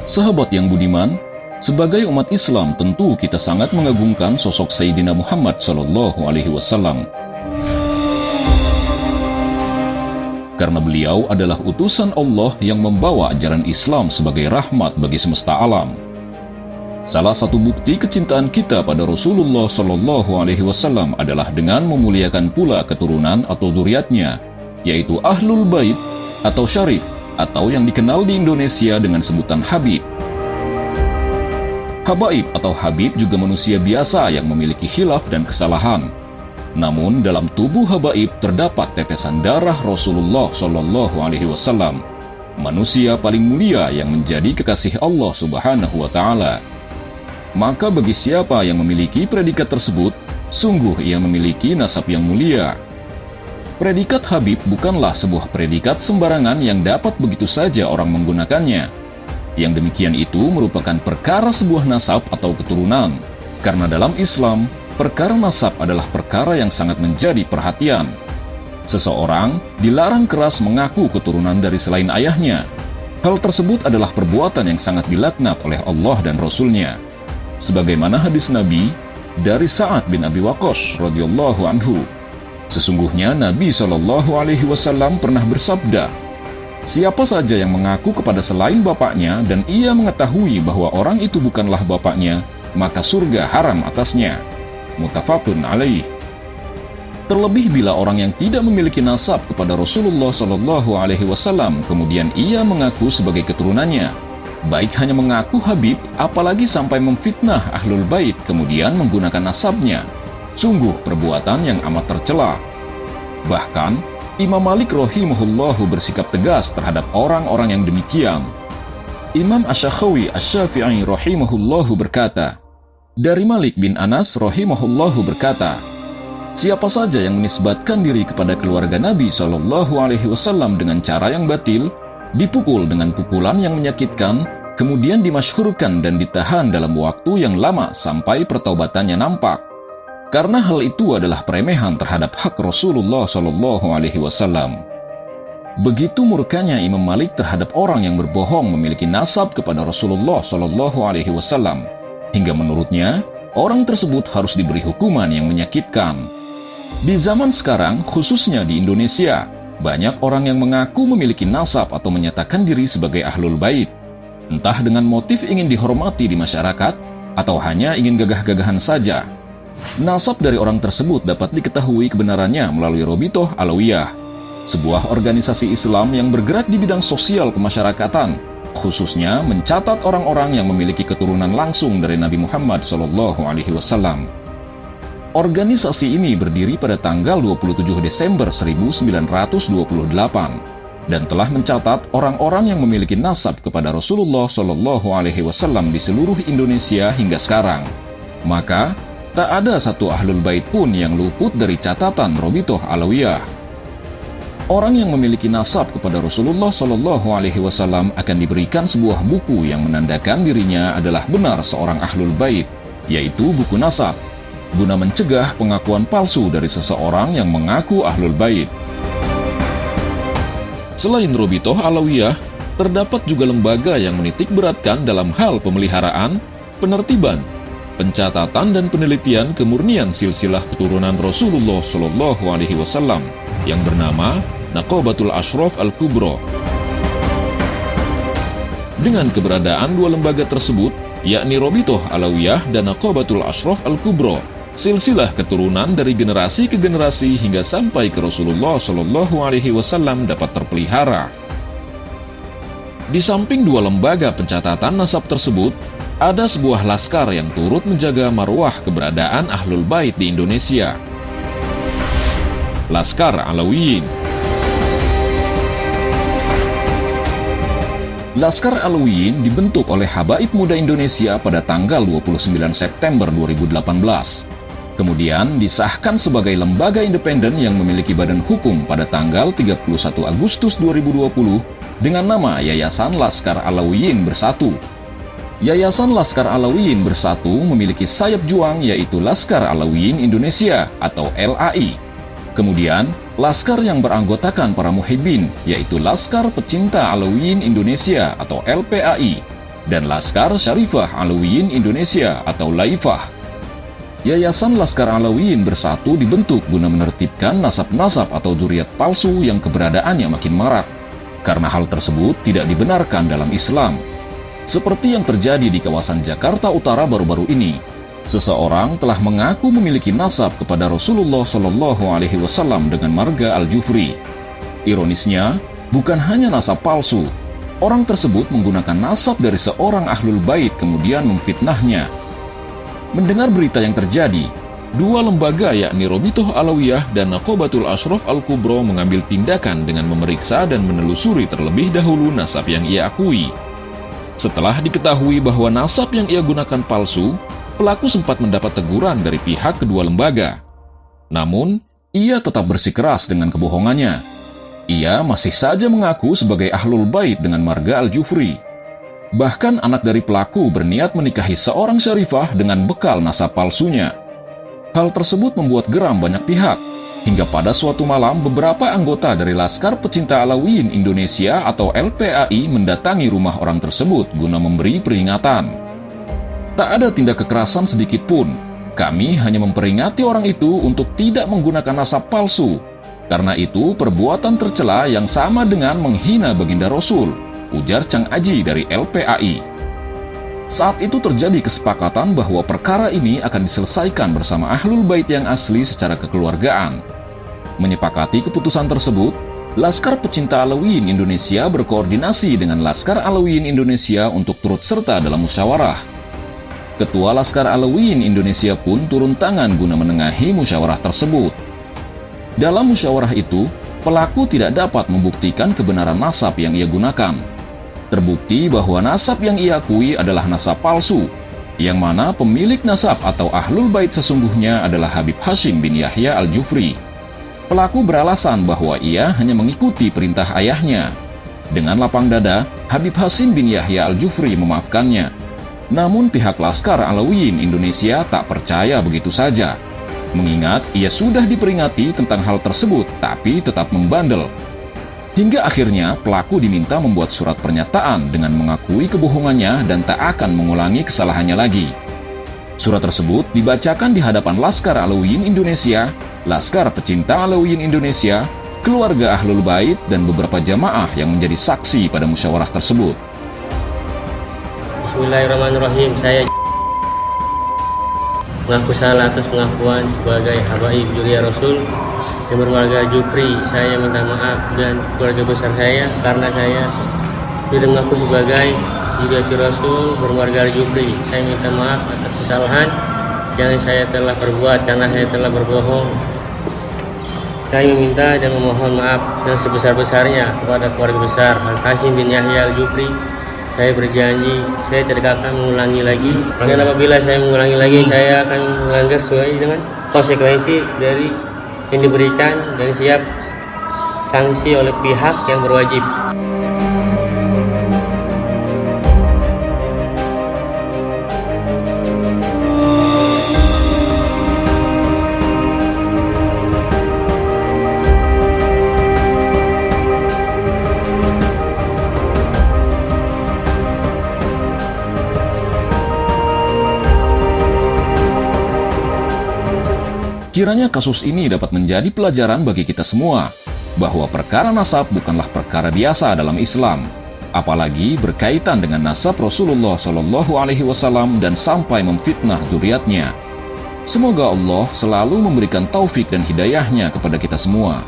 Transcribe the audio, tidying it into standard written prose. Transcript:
Sahabat yang budiman, sebagai umat Islam tentu kita sangat mengagungkan sosok Sayyidina Muhammad SAW. Karena beliau adalah utusan Allah yang membawa ajaran Islam sebagai rahmat bagi semesta alam. Salah satu bukti kecintaan kita pada Rasulullah SAW adalah dengan memuliakan pula keturunan atau zuriatnya, yaitu Ahlul Bait atau Syarif, atau yang dikenal di Indonesia dengan sebutan Habib. Habaib atau Habib juga manusia biasa yang memiliki khilaf dan kesalahan. Namun dalam tubuh Habaib terdapat tetesan darah Rasulullah SAW, manusia paling mulia yang menjadi kekasih Allah Subhanahu wa Ta'ala. Maka bagi siapa yang memiliki predikat tersebut, sungguh ia memiliki nasab yang mulia. Predikat Habib bukanlah sebuah predikat sembarangan yang dapat begitu saja orang menggunakannya. Yang demikian itu merupakan perkara sebuah nasab atau keturunan. Karena dalam Islam, perkara nasab adalah perkara yang sangat menjadi perhatian. Seseorang dilarang keras mengaku keturunan dari selain ayahnya. Hal tersebut adalah perbuatan yang sangat dilaknat oleh Allah dan Rasul-Nya. Sebagaimana hadis Nabi dari Sa'ad bin Abi Waqqas radhiyallahu anhu, sesungguhnya Nabi SAW pernah bersabda, siapa saja yang mengaku kepada selain bapaknya dan ia mengetahui bahwa orang itu bukanlah bapaknya, maka surga haram atasnya. Muttafaqun alaih. Terlebih bila orang yang tidak memiliki nasab kepada Rasulullah SAW kemudian ia mengaku sebagai keturunannya, baik hanya mengaku Habib, apalagi sampai memfitnah Ahlul Bait kemudian menggunakan nasabnya. Sungguh perbuatan yang amat tercela. Bahkan, Imam Malik rahimahullahu bersikap tegas terhadap orang-orang yang demikian. Imam Asy-Syakhawi Asy-Syafi'i rahimahullahu berkata, dari Malik bin Anas rahimahullahu berkata, siapa saja yang menisbatkan diri kepada keluarga Nabi SAW dengan cara yang batil, dipukul dengan pukulan yang menyakitkan, kemudian dimasyhurkan dan ditahan dalam waktu yang lama sampai pertaubatannya nampak. Karena hal itu adalah peremehan terhadap hak Rasulullah SAW. Begitu murkanya Imam Malik terhadap orang yang berbohong memiliki nasab kepada Rasulullah SAW, hingga menurutnya orang tersebut harus diberi hukuman yang menyakitkan. Di zaman sekarang, khususnya di Indonesia, banyak orang yang mengaku memiliki nasab atau menyatakan diri sebagai Ahlul Bait, entah dengan motif ingin dihormati di masyarakat atau hanya ingin gagah-gagahan saja. Nasab dari orang tersebut dapat diketahui kebenarannya melalui Robitoh Alawiyah, sebuah organisasi Islam yang bergerak di bidang sosial kemasyarakatan, khususnya mencatat orang-orang yang memiliki keturunan langsung dari Nabi Muhammad SAW. Organisasi ini berdiri pada tanggal 27 Desember 1928 dan telah mencatat orang-orang yang memiliki nasab kepada Rasulullah SAW di seluruh Indonesia hingga sekarang. Maka, tak ada satu Ahlul Bait pun yang luput dari catatan Robitoh Alawiyah. Orang yang memiliki nasab kepada Rasulullah SAW akan diberikan sebuah buku yang menandakan dirinya adalah benar seorang Ahlul Bait, yaitu buku nasab, guna mencegah pengakuan palsu dari seseorang yang mengaku Ahlul Bait. Selain Robitoh Alawiyah, terdapat juga lembaga yang menitik beratkan dalam hal pemeliharaan, penertiban, pencatatan dan penelitian kemurnian silsilah keturunan Rasulullah SAW yang bernama Naqabatul Ashraf Al-Kubra. Dengan keberadaan dua lembaga tersebut, yakni Robitoh Alawiyah dan Naqabatul Ashraf Al-Kubra, silsilah keturunan dari generasi ke generasi hingga sampai ke Rasulullah SAW dapat terpelihara. Di samping dua lembaga pencatatan nasab tersebut, ada sebuah laskar yang turut menjaga marwah keberadaan Ahlul Bait di Indonesia. Laskar Alawiyin. Laskar Alawiyin dibentuk oleh Habaib Muda Indonesia pada tanggal 29 September 2018. Kemudian disahkan sebagai lembaga independen yang memiliki badan hukum pada tanggal 31 Agustus 2020 dengan nama Yayasan Laskar Alawiyin Bersatu. Yayasan Laskar Alawiyin Bersatu memiliki sayap juang yaitu Laskar Alawiyin Indonesia atau LAI. Kemudian, laskar yang beranggotakan para muhibbin yaitu Laskar Pecinta Alawiyin Indonesia atau LPAI. dan Laskar Syarifah Alawiyyin Indonesia atau Laifah. Yayasan Laskar Alawiyyin Bersatu dibentuk guna menertibkan nasab-nasab atau dzurriyyat palsu yang keberadaannya makin marak, karena hal tersebut tidak dibenarkan dalam Islam. Seperti yang terjadi di kawasan Jakarta Utara baru-baru ini, seseorang telah mengaku memiliki nasab kepada Rasulullah SAW dengan marga Al-Jufri. Ironisnya, bukan hanya nasab palsu, orang tersebut menggunakan nasab dari seorang ahlul bait kemudian memfitnahnya. Mendengar berita yang terjadi, dua lembaga yakni Robitoh Alawiyah dan Naqobatul Ashraf Al-Kubro mengambil tindakan dengan memeriksa dan menelusuri terlebih dahulu nasab yang ia akui. Setelah diketahui bahwa nasab yang ia gunakan palsu, pelaku sempat mendapat teguran dari pihak kedua lembaga. Namun, ia tetap bersikeras dengan kebohongannya. Ia masih saja mengaku sebagai ahlul bait dengan marga Al-Jufri. Bahkan anak dari pelaku berniat menikahi seorang syarifah dengan bekal nasab palsunya. Hal tersebut membuat geram banyak pihak, hingga pada suatu malam beberapa anggota dari Laskar Pecinta Alawiyyin Indonesia atau LPAI mendatangi rumah orang tersebut guna memberi peringatan. Tak ada tindak kekerasan sedikit pun. Kami hanya memperingati orang itu untuk tidak menggunakan nasab palsu. Karena itu perbuatan tercela yang sama dengan menghina baginda Rasul, ujar Chang Aji dari LPAI. Saat itu terjadi kesepakatan bahwa perkara ini akan diselesaikan bersama ahlul bait yang asli secara kekeluargaan. Menyepakati keputusan tersebut, Laskar Pecinta Alawiyyin Indonesia berkoordinasi dengan Laskar Alawiyyin Indonesia untuk turut serta dalam musyawarah. Ketua Laskar Alawiyyin Indonesia pun turun tangan guna menengahi musyawarah tersebut. Dalam musyawarah itu, pelaku tidak dapat membuktikan kebenaran nasab yang ia gunakan. Terbukti bahwa nasab yang ia akui adalah nasab palsu, yang mana pemilik nasab atau ahlul bait sesungguhnya adalah Habib Hashim bin Yahya Al-Jufri. Pelaku beralasan bahwa ia hanya mengikuti perintah ayahnya. Dengan lapang dada, Habib Hashim bin Yahya Al-Jufri memaafkannya. Namun pihak Laskar Alawiyyin Indonesia tak percaya begitu saja. Mengingat ia sudah diperingati tentang hal tersebut, tapi tetap membandel. Hingga akhirnya pelaku diminta membuat surat pernyataan dengan mengakui kebohongannya dan tak akan mengulangi kesalahannya lagi. Surat tersebut dibacakan di hadapan Laskar Alawiyyin Indonesia, Laskar Pecinta Alawiyyin Indonesia, keluarga ahlul bait, dan beberapa jamaah yang menjadi saksi pada musyawarah tersebut. Bismillahirrahmanirrahim. Saya mengaku salah atas pengakuan sebagai habaib dzurriyyah Rasul yang bermarga Jufri. Saya minta maaf dan keluarga besar saya karena saya tidak mengaku sebagai dzurriyyah Rasul bermarga Jufri. Saya minta maaf atas kesalahan yang saya telah perbuat karena saya telah berbohong. Saya meminta dan memohon maaf yang sebesar-besarnya kepada keluarga besar Al-Hashim bin Yahya Al-Jufri. Saya berjanji saya tidak akan mengulangi lagi, dan apabila saya mengulangi lagi saya akan melanggar sesuai dengan konsekuensi dari yang diberikan dan siap sanksi oleh pihak yang berwajib. Kiranya kasus ini dapat menjadi pelajaran bagi kita semua, bahwa perkara nasab bukanlah perkara biasa dalam Islam, apalagi berkaitan dengan nasab Rasulullah SAW dan sampai memfitnah dzurriyyatnya. Semoga Allah selalu memberikan taufik dan hidayahnya kepada kita semua.